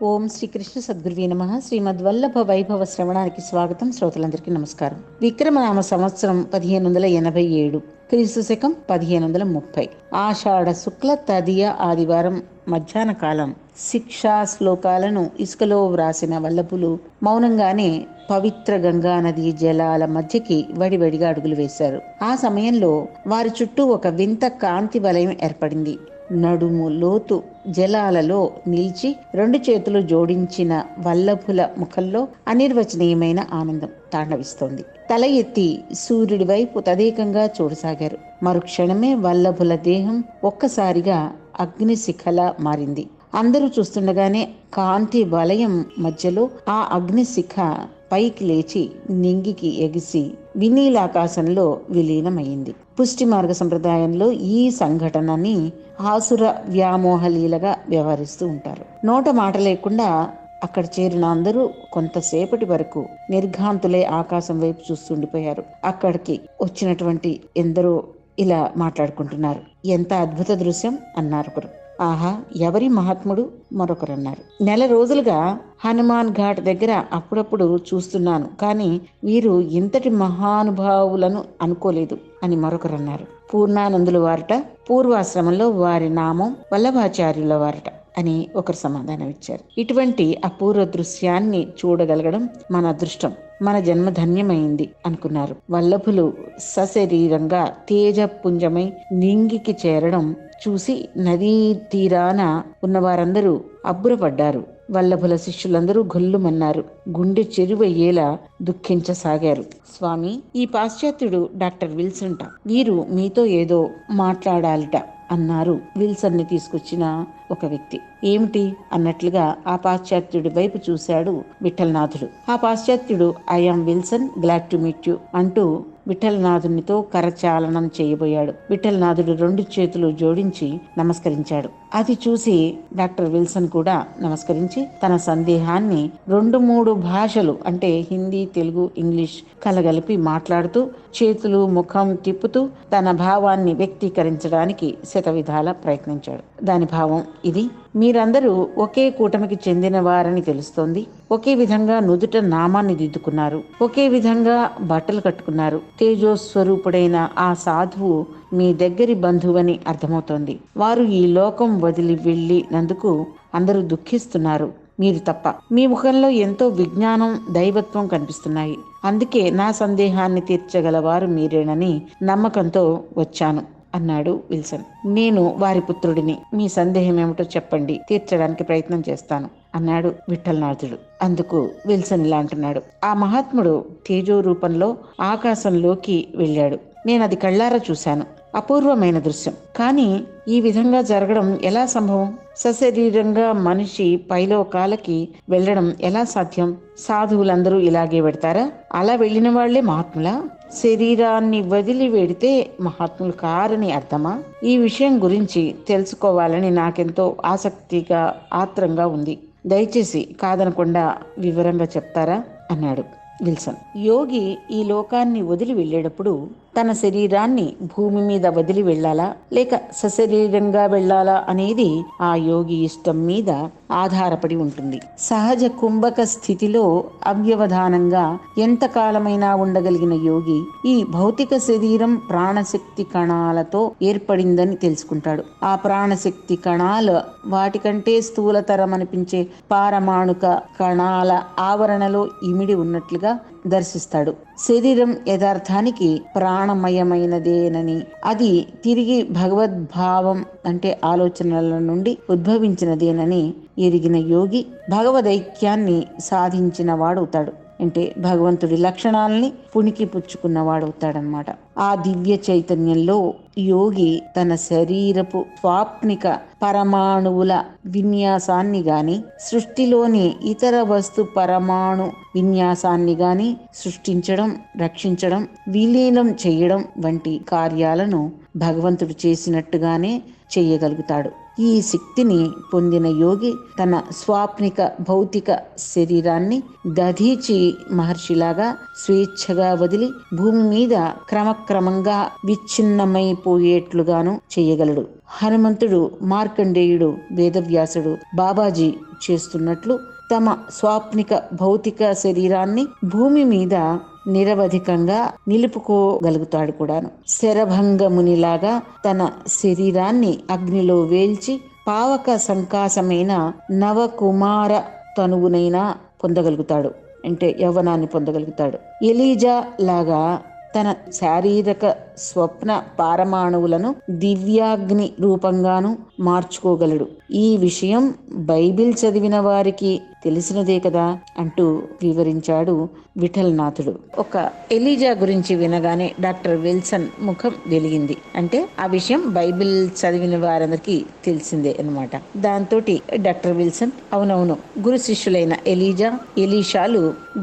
ఓం శ్రీకృష్ణ సద్గురువే నమః. శ్రీమద్వల్లభ వైభవ శ్రవణానికి స్వాగతం. శ్రోతలందరికీ నమస్కారం. విక్రమనామ సంవత్సరం 1587, క్రీస్తు శకం 1530, ఆషాఢ శుక్ల తదియ ఆదివారం మధ్యాహ్న కాలం. శిక్షా శ్లోకాలను ఇసుకలో వ్రాసిన వల్లభులు మౌనంగానే పవిత్ర గంగా నదీ జలాల మధ్యకి వడివడిగా అడుగులు వేశారు. ఆ సమయంలో వారి చుట్టూ ఒక వింత కాంతి వలయం ఏర్పడింది. నడుము లోతు జలాలలో నిలిచి రెండు చేతులు జోడించిన వల్లభుల ముఖంలో అనిర్వచనీయమైన ఆనందం తాండవిస్తోంది. తల ఎత్తి సూర్యుడి వైపు తదేకంగా చూడసాగారు. మరుక్షణమే వల్లభుల దేహం ఒక్కసారిగా అగ్నిశిఖలా మారింది. అందరూ చూస్తుండగానే కాంతి వలయం మధ్యలో ఆ అగ్నిశిఖ పైకి లేచి నింగికి ఎగిసి వినీలాకాశంలో విలీనమైంది. పుష్టి మార్గ సంప్రదాయంలో ఈ సంఘటనని ఆసుర వ్యామోహలీలగా వ్యవహరిస్తూ ఉంటారు. నోట మాట లేకుండా అక్కడ చేరిన అందరూ కొంతసేపటి వరకు నిర్ఘాంతులై ఆకాశం వైపు చూస్తుండిపోయారు. అక్కడికి వచ్చినటువంటి ఎందరో ఇలా మాట్లాడుకుంటున్నారు. ఎంత అద్భుత దృశ్యం అన్నారు ఒకరు. ఆహా, ఎవరి మహాత్ముడు మరొకరన్నారు. నెల రోజులుగా హనుమాన్ ఘాట్ దగ్గర అప్పుడప్పుడు చూస్తున్నాను, కానీ వీరు ఇంతటి మహానుభావులను అనుకోలేదు అని మరొకరన్నారు. పూర్ణానందుల వారట, పూర్వాశ్రమంలో వారి నామం వల్లభాచార్యుల వారట అని ఒకరు సమాధానం ఇచ్చారు. ఇటువంటి అపూర్వ దృశ్యాన్ని చూడగలగడం మన అదృష్టం, మన జన్మ ధన్యమైంది అనుకున్నారు. వల్లభులు సశరీరంగా తేజపుంజమై నింగికి చేరడం చూసి నదీ తీరాన ఉన్నవారందరూ అబ్బురపడ్డారు. వల్లభుల శిష్యులందరూ గొల్లుమన్నారు, గుండె చెరువయ్యేలా దుఃఖించసాగారు. స్వామి, ఈ పాశ్చాత్యుడు డాక్టర్ విల్సన్ ట, వీరు మీతో ఏదో మాట్లాడాలిట అన్నారు విల్సన్ ని తీసుకొచ్చిన ఒక వ్యక్తి. ఏమిటి అన్నట్లుగా ఆ పాశ్చాత్యుడి వైపు చూశాడు విఠలనాథుడు. ఆ పాశ్చాత్యుడు I am Wilson, glad to meet you అంటూ విఠలనాథునితో కరచాలనం చేయబోయాడు. విఠలనాథుడు రెండు చేతులు జోడించి నమస్కరించాడు. అది చూసి డాక్టర్ విల్సన్ కూడా నమస్కరించి తన సందేహాన్ని 2-3 భాషలు అంటే హిందీ, తెలుగు, ఇంగ్లీష్ కలగలిపి మాట్లాడుతూ చేతులు ముఖం తిప్పుతూ తన భావాన్ని వ్యక్తీకరించడానికి శతవిధాల ప్రయత్నించాడు. దాని భావం ఇది: మీరందరూ ఒకే కూటమికి చెందిన వారని తెలుస్తోంది. ఒకే విధంగా నుదుట నామాన్ని దిద్దుకున్నారు. ఒకే విధంగా బట్టలు కట్టుకున్నారు. తేజోస్వరూపుడైన ఆ సాధువు మీ దగ్గరి బంధువని అర్థమవుతోంది. వారు ఈ లోకం వదిలి వెళ్ళినందుకు అందరూ దుఃఖిస్తున్నారు, మీరు తప్ప. మీ ముఖంలో ఎంతో విజ్ఞానం, దైవత్వం కనిపిస్తున్నాయి. అందుకే నా సందేహాన్ని తీర్చగలవారు మీరేనని నమ్మకంతో వచ్చాను అన్నాడు విల్సన్. నేను వారి పుత్రుడిని. మీ సందేహం ఏమిటో చెప్పండి, తీర్చడానికి ప్రయత్నం చేస్తాను అన్నాడు విఠలనాథుడు. అందుకు విల్సన్ ఇలా అంటున్నాడు: ఆ మహాత్ముడు తేజో రూపంలో ఆకాశంలోకి వెళ్ళాడు. నేను అది కళ్ళారా చూశాను. అపూర్వమైన దృశ్యం. కానీ ఈ విధంగా జరగడం ఎలా సంభవం? సశరీరంగా మనిషి పైలోకాలకి వెళ్ళడం ఎలా సాధ్యం? సాధువులందరూ ఇలాగే పెడతారా? అలా వెళ్ళిన వాళ్లే మహాత్ములా? శరీరాన్ని వదిలి వెడితే మహాత్ములు కారని అర్థమా? ఈ విషయం గురించి తెలుసుకోవాలని నాకెంతో ఆసక్తిగా, ఆత్రంగా ఉంది. దయచేసి కాదనకుండా వివరంగా చెప్తారా అన్నాడు విల్సన్. యోగి ఈ లోకాన్ని వదిలి వెళ్ళేటప్పుడు తన శరీరాన్ని భూమి మీద వదిలి వెళ్ళాలా లేక సశరీరంగా వెళ్ళాలా అనేది ఆ యోగి ఇష్టం మీద ఆధారపడి ఉంటుంది. సహజ కుంభక స్థితిలో అవ్యవధానంగా ఎంతకాలమైనా ఉండగలిగిన యోగి ఈ భౌతిక శరీరం ప్రాణశక్తి కణాలతో ఏర్పడిందని తెలుసుకుంటాడు. ఆ ప్రాణశక్తి కణాలు వాటికంటే స్థూలతరమనిపించే పారమాణుక కణాల ఆవరణలో ఇమిడి ఉన్నట్లుగా దర్శిస్తాడు. శరీరం యథార్థానికి ప్రాణమయమైనదేనని, అది తిరిగి భగవద్భావం అంటే ఆలోచనల నుండి ఉద్భవించినదేనని ఎరిగిన యోగి భగవదైక్యాన్ని సాధించిన వాడవుతాడు. అంటే భగవంతుడి లక్షణాలని పుణికి పుచ్చుకున్నవాడవుతాడనమాట. ఆ దివ్య చైతన్యంలో యోగి తన శరీరపు స్వాప్నిక పరమాణువుల విన్యాసాన్ని గాని, సృష్టిలోని ఇతర వస్తు పరమాణు విన్యాసాన్ని గాని సృష్టించడం, రక్షించడం, విలీనం చేయడం వంటి కార్యాలను భగవంతుడు చేసినట్టుగానే చెయ్యగలుగుతాడు. ఈ శక్తిని పొందిన యోగి తన స్వాప్నిక భౌతిక శరీరాన్ని దధీచి మహర్షిలాగా స్వేచ్ఛగా వదిలి భూమి మీద క్రమక్రమంగా విచ్ఛిన్నమైపోయేట్లుగాను చేయగలడు. హనుమంతుడు, మార్కండేయుడు, వేదవ్యాసుడు, బాబాజీ చేస్తున్నట్లు తమ స్వాప్నిక భౌతిక శరీరాన్ని భూమి మీద నిరవధికంగా నిలుపుకోగలుగుతాడు కూడాను. శరభంగమునిలాగా తన శరీరాన్ని అగ్నిలో వేల్చి పావక సంకాసమైన నవకుమార తనువునైనా పొందగలుగుతాడు, అంటే యవ్వనాన్ని పొందగలుగుతాడు. ఎలీజా లాగా తన శారీరక స్వప్న పారమాణువులను దివ్యాగ్ని రూపంగాను మార్చుకోగలడు. ఈ విషయం బైబిల్ చదివిన వారికి తెలిసినదే కదా అంటూ వివరించాడు విఠలనాథుడు. ఒక ఎలీజా గురించి వినగానే డాక్టర్ విల్సన్ ముఖం వెలిగింది. అంటే ఆ విషయం బైబిల్ చదివిన వారందరికీ తెలిసిందే అన్నమాట. దాంతో డాక్టర్ విల్సన్, అవునవును, గురు శిష్యులైన ఎలీజా, ఎలీషాలు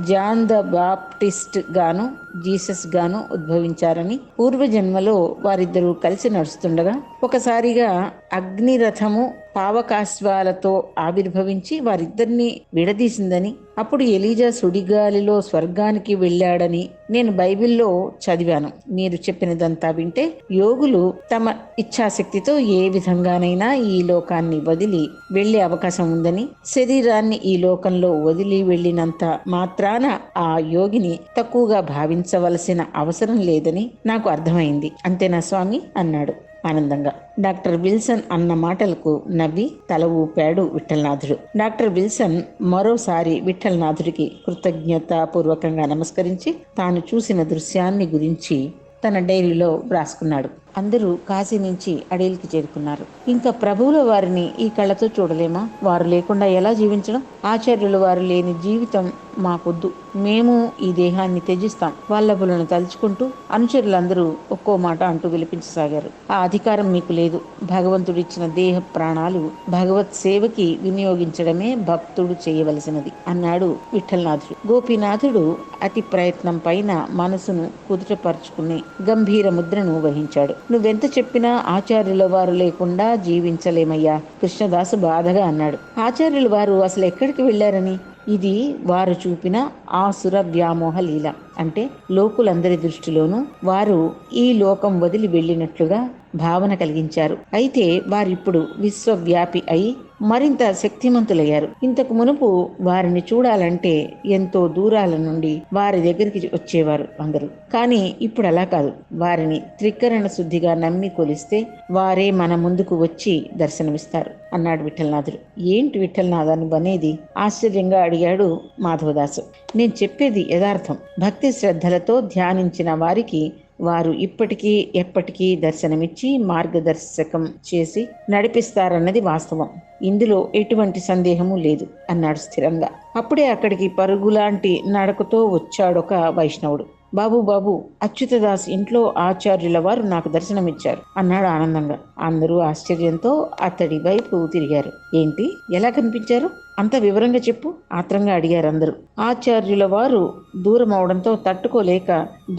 జాన్ ద బాప్టిస్ట్ గాను జీసస్ గాను ఉద్భవించారని, పూర్వజన్మలో వారిద్దరూ కలిసి నడుస్తుండగా ఒకసారిగా అగ్నిరథము పావకాశ్వాలతో ఆవిర్భవించి వారిద్దరిని విడదీసిందని, అప్పుడు ఎలీజా సుడిగాలిలో స్వర్గానికి వెళ్ళాడని నేను బైబిల్లో చదివాను. మీరు చెప్పినదంతా వింటే యోగులు తమ ఇచ్ఛాశక్తితో ఏ విధంగానైనా ఈ లోకాన్ని వదిలి వెళ్లే అవకాశం ఉందని, శరీరాన్ని ఈ లోకంలో వదిలి వెళ్ళినంత మాత్రాన ఆ యోగిని తక్కువగా భావించవలసిన అవసరం లేదని నాకు అర్థమైంది. అంతేనా స్వామి అన్నాడు ఆనందంగా. డాక్టర్ విల్సన్ అన్న మాటలకు నవ్వి తల ఊపాడు విఠలనాథుడు. డాక్టర్ విల్సన్ మరోసారి విఠలనాథుడికి కృతజ్ఞతాపూర్వకంగా నమస్కరించి తాను చూసిన దృశ్యాన్ని గురించి తన డైరీలో వ్రాసుకున్నాడు. అందరూ కాశీ నుంచి అడవికి చేరుకున్నారు. ఇంకా ప్రభువుల వారిని ఈ కళ్ళతో చూడలేమా? వారు లేకుండా ఎలా జీవించడం? ఆచార్యుల వారు లేని జీవితం మాకొద్దు, మేము ఈ దేహాన్ని త్యజిస్తాం. వల్లభులను తలుచుకుంటూ అనుచరులందరూ ఒక్కో మాట అంటూ విలిపించసాగారు. ఆ అధికారం మీకు లేదు. భగవంతుడిచ్చిన దేహ ప్రాణాలు భగవత్ సేవకి వినియోగించడమే భక్తుడు చేయవలసినది అన్నాడు విఠలనాథుడు. గోపీనాథుడు అతి ప్రయత్నం పైన మనసును కుదుటపరుచుకుని గంభీర ముద్రను వహించాడు. నువ్వెంత చెప్పినా ఆచార్యుల వారు లేకుండా జీవించలేమయ్యా, కృష్ణదాసు బాధగా అన్నాడు. ఆచార్యుల వారు అసలు ఎక్కడికి వెళ్లారని? ఇది వారు చూపిన ఆసుర వ్యామోహ లీల. అంటే లోకులందరి దృష్టిలోనూ వారు ఈ లోకం వదిలి వెళ్ళినట్లుగా భావన కలిగించారు. అయితే వారిప్పుడు విశ్వవ్యాపి అయి మరింత శక్తిమంతులయ్యారు. ఇంతకు మునుపు వారిని చూడాలంటే ఎంతో దూరాల నుండి వారి దగ్గరికి వచ్చేవారు అందరూ. కానీ ఇప్పుడు అలా కాదు. వారిని త్రికరణ శుద్ధిగా నమ్మి కొలిస్తే వారే మన ముందుకు వచ్చి దర్శనమిస్తారు అన్నాడు విఠలనాథుడు. ఏంటి విఠలనాథాన్ని బనేది? ఆశ్చర్యంగా అడిగాడు మాధవదాసు. నేను చెప్పేది యథార్థం. భక్తి శ్రద్ధలతో ధ్యానించిన వారికి వారు ఇప్పటికీ ఎప్పటికీ దర్శనమిచ్చి మార్గదర్శకం చేసి నడిపిస్తారన్నది వాస్తవం. ఇందులో ఎటువంటి సందేహము లేదు అన్నాడు స్థిరంగా. అప్పుడే అక్కడికి పరుగులాంటి నడకతో వచ్చాడొక వైష్ణవుడు. బాబు బాబు, అచ్యుతదాస్ ఇంట్లో ఆచార్యుల వారు నాకు దర్శనమిచ్చారు అన్నాడు ఆనందంగా. అందరూ ఆశ్చర్యంతో అతడి వైపు తిరిగారు. ఏంటి, ఎలా కనిపించారు? అంత వివరంగా చెప్పు ఆత్రంగా అడిగారు అందరూ. ఆచార్యుల వారు దూరం అవడంతో తట్టుకోలేక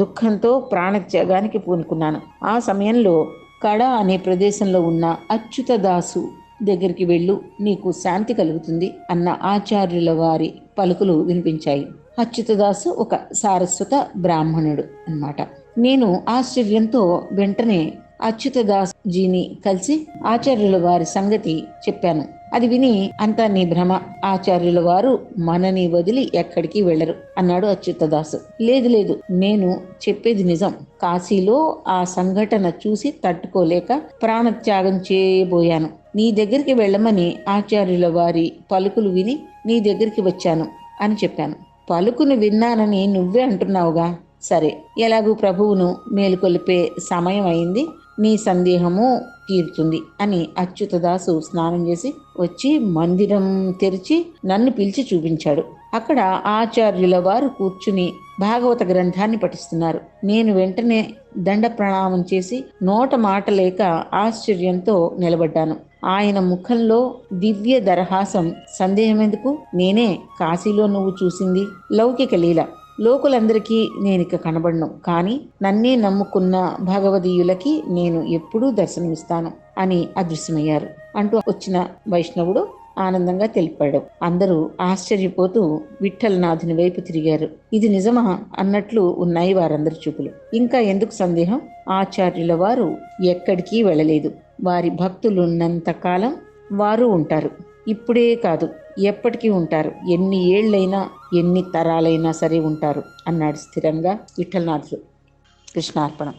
దుఃఖంతో ప్రాణత్యాగానికి పూనుకున్నాను. ఆ సమయంలో కడ అనే ప్రదేశంలో ఉన్న అచ్యుతదాసు దగ్గరికి వెళ్ళు, నీకు శాంతి కలుగుతుంది అన్న ఆచార్యుల వారి పలుకులు వినిపించాయి. అచ్యుతదాసు ఒక సారస్వత బ్రాహ్మణుడు అన్నమాట. నేను ఆశ్చర్యంతో వెంటనే అచ్యుతదాస్ జీని కలిసి ఆచార్యుల వారి సంగతి చెప్పాను. అది విని అంతా నీ భ్రమ, ఆచార్యుల వారు మనని వదిలి ఎక్కడికి వెళ్లరు అన్నాడు అచ్యుతదాసు. లేదు లేదు, నేను చెప్పేది నిజం. కాశీలో ఆ సంఘటన చూసి తట్టుకోలేక ప్రాణత్యాగం చేయబోయాను. నీ దగ్గరికి వెళ్ళమని ఆచార్యుల వారి పలుకులు విని నీ దగ్గరికి వచ్చాను అని చెప్పాను. పలుకును విన్నానని నువ్వే అంటున్నావుగా. సరే, ఎలాగూ ప్రభువును మేలుకొలిపే సమయం అయింది, నీ సందేహము తీరుతుంది అని అచ్యుతదాసు స్నానం చేసి వచ్చి మందిరం తెరిచి నన్ను పిలిచి చూపించాడు. అక్కడ ఆచార్యుల వారు కూర్చుని భాగవత గ్రంథాన్ని పఠిస్తున్నారు. నేను వెంటనే దండ ప్రణామం చేసి నోట మాట లేక ఆశ్చర్యంతో నిలబడ్డాను. ఆయన ముఖంలో దివ్య దరహాసం. సందేహం ఎందుకు? నేనే కాశీలో నువ్వు చూసింది లౌకిక లీల. లోకులందరికీ నేనిక కనబడను, కానీ నన్నే నమ్ముకున్న భగవదీయులకి నేను ఎప్పుడూ దర్శనమిస్తాను అని అదృశ్యమయ్యారు. అంటూ వచ్చిన వైష్ణవుడు ఆనందంగా తెలిపాడు. అందరూ ఆశ్చర్యపోతూ విఠలనాథుని వైపు తిరిగారు. ఇది నిజమా అన్నట్లు ఉన్నాయి వారందరి చూపులు. ఇంకా ఎందుకు సందేహం? ఆచార్యుల వారు ఎక్కడికి వెళ్ళలేదు. వారి భక్తులున్నంత కాలం వారు ఉంటారు. ఇప్పుడే కాదు, ఎప్పటికీ ఉంటారు. ఎన్ని ఏళ్లైనా, ఎన్ని తరాలైనా సరే ఉంటారు అన్నాడు స్థిరంగా విఠలనాథుడు. కృష్ణార్పణం.